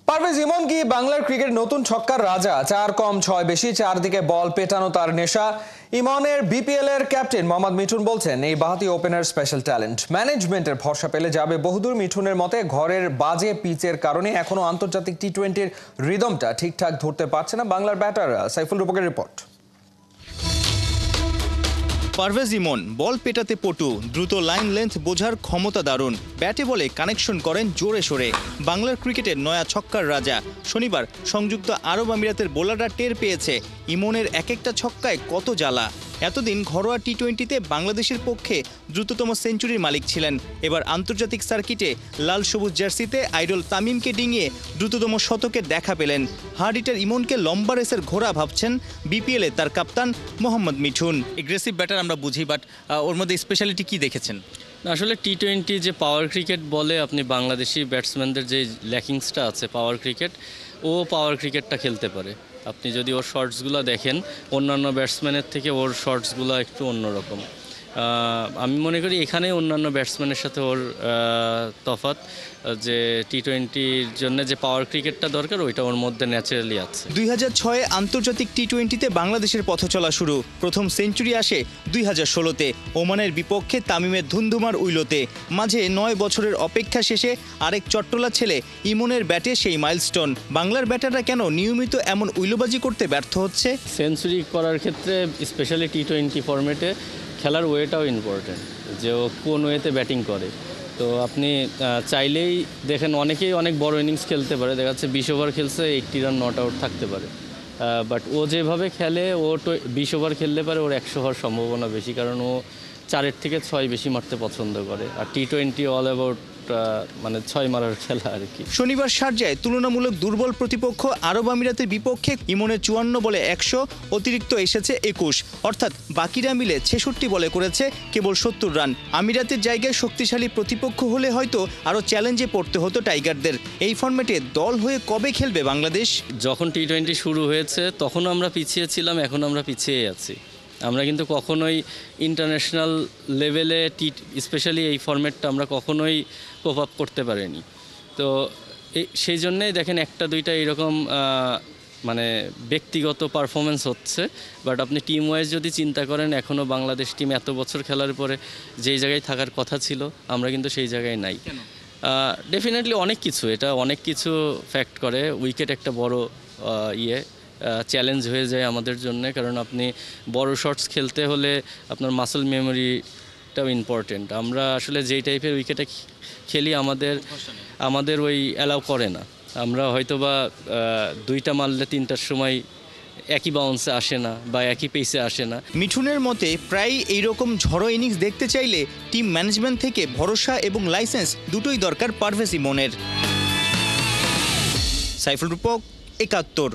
পারভেজ ইমন কি বাংলার ক্রিকেট নতুন ছক্কার রাজা? 4 কম 6 বেশি, চারদিকে বল পেটানো তার নেশা। ইমনের বিপিএল এর ক্যাপ্টেন মোহাম্মদ মিঠুন বলছেন, এই বাঁহাতি ওপেনার স্পেশাল ট্যালেন্ট। ম্যানেজমেন্টের ভরসা পেলে যাবে বহুদূর। মিঠুনের মতে, ঘরের বাজে পিচের কারণে এখনো আন্তর্জাতিক টি-20-র রিদমটা ঠিকঠাক ধরতে পারছে না বাংলার ব্যাটাররা। সাইফুল রূপকের রিপোর্ট। পারভেজ ইমন বল পেটাতে পটু, দ্রুত লাইন লেন্থ বোঝার ক্ষমতা দারুণ, ব্যাটে বলে কানেকশন করেন জোরে সোরে। বাংলার ক্রিকেটের নয়া ছক্কার রাজা। শনিবার সংযুক্ত আরব আমিরাতের বোলাররা টের পেয়েছে ইমনের এক একটা ছক্কায় কত জ্বালা। এতদিন ঘরোয়া টি-20তে বাংলাদেশের পক্ষে দ্রুততম সেঞ্চুরির মালিক ছিলেন। এবার আন্তর্জাতিক সার্কিটে লাল সবুজ জার্সিতে আইডল তামিমকে ডিঙিয়ে দ্রুততম শতকের দেখা পেলেন। হার্ড হিটার ইমনকে লম্বা রেসের ঘোড়া ভাবছেন বিপিএলে তার কাপ্তান মোহাম্মদ মিঠুন। এগ্রেসিভ ব্যাটার আমরা বুঝি, বাট ওর মধ্যে স্পেশালিটি কি দেখেছেন? আসলে টি-20 যে পাওয়ার ক্রিকেট বলে, আপনি বাংলাদেশি ব্যাটসম্যানদের যে ল্যাকিংসটা আছে পাওয়ার ক্রিকেট, ও পাওয়ার ক্রিকেটটা খেলতে পারে। আপনি যদি ওর শর্টসগুলো দেখেন, অন্যান্য ব্যাটসম্যানের থেকে ওর শর্টসগুলো একটু অন্যরকম। আমি মনে করি এখানে অন্যান্য ব্যাটসম্যানের সাথে ওর তফাৎ, যে টি-20-র জন্য যে পাওয়ার ক্রিকেটটা দরকার, ওইটা ওর মধ্যে ন্যাচারালি আছে। 2006-এ আন্তর্জাতিক টি-20-তে বাংলাদেশের পথ চলা শুরু। প্রথম সেঞ্চুরি আসে 2016-তে ওমানের বিপক্ষে তামিমের ধুন্ধুমার উইলোতে। মাঝে 9 বছরের অপেক্ষা শেষে আরেক চট্টলা ছেলে ইমনের ব্যাটে সেই মাইলস্টোন। বাংলার ব্যাটাররা কেন নিয়মিত এমন উইলোবাজি করতে ব্যর্থ হচ্ছে? সেঞ্চুরি করার ক্ষেত্রে স্পেশালি টি-20 ফরম্যাটে খেলার ওয়েটাও ইম্পর্টেন্ট, যে ও কোন ওয়েতে ব্যাটিং করে। তো আপনি চাইলেই দেখেন, অনেকেই অনেক বড় ইনিংস খেলতে পারে, দেখা যাচ্ছে 20 ওভার খেলছে 80 রান নট আউট থাকতে পারে। বাট ও যেভাবে খেলে, ও 20 ওভার খেলতে পারে, ওর 100 হওয়ার সম্ভাবনা বেশি, কারণ ও 4 থেকে 6 বেশি মারতে পছন্দ করে। আর টি-20 অল অ্যাবাউট মানে 6 মারার খেলা আর কি। শনিবার শারজায় তুলনামূলক দুর্বল প্রতিপক্ষ আরব আমিরাতের বিপক্ষে ইমনের 54 বলে 100, অতিরিক্ত এসেছে 21, অর্থাৎ বাকিরা মিলে 66 বলে করেছে কেবল 70 রান। আমিরাতের জায়গায় শক্তিশালী প্রতিপক্ষ হলে হয়তো আরও চ্যালেঞ্জে পড়তে হতো টাইগারদের। এই ফরম্যাটে দল হয়ে কবে খেলবে বাংলাদেশ? যখন টি-20 শুরু হয়েছে তখন আমরা পিছিয়ে ছিলাম, এখন আমরা পিছিয়ে আছি। আমরা কিন্তু কখনোই ইন্টারন্যাশনাল লেভেলে স্পেশালি এই ফরম্যাটটা আমরা কখনোই কোপ আপ করতে পারিনি। তো সেই জন্যেই দেখেন একটা দুইটা এরকম মানে ব্যক্তিগত পারফরমেন্স হচ্ছে, বাট আপনি টিম ওয়াইজ যদি চিন্তা করেন, এখনও বাংলাদেশ টিম এত বছর খেলার পরে যেই জায়গায় থাকার কথা ছিল, আমরা কিন্তু সেই জায়গায় নাই। ডেফিনেটলি অনেক কিছু ফ্যাক্ট করে। উইকেট একটা বড় চ্যালেঞ্জ হয়ে যায় আমাদের জন্য, কারণ আপনি বড় শটস খেলতে হলে আপনার মাসল মেমোরিটাও ইম্পর্টেন্ট। আমরা আসলে যেই টাইপের উইকেটে খেলি, আমাদের ওই অ্যালাউ করে না। আমরা হয়তো বা 2টা মারলে 3টার সময় একই বাউন্সে আসে না বা একই পেসে আসে না। মিঠুনের মতে প্রায় এইরকম ঝড়ো ইনিংস দেখতে চাইলে টিম ম্যানেজমেন্ট থেকে ভরসা এবং লাইসেন্স দুটোই দরকার পারভেজ ইমনের। সাইফুল রূপক, 71।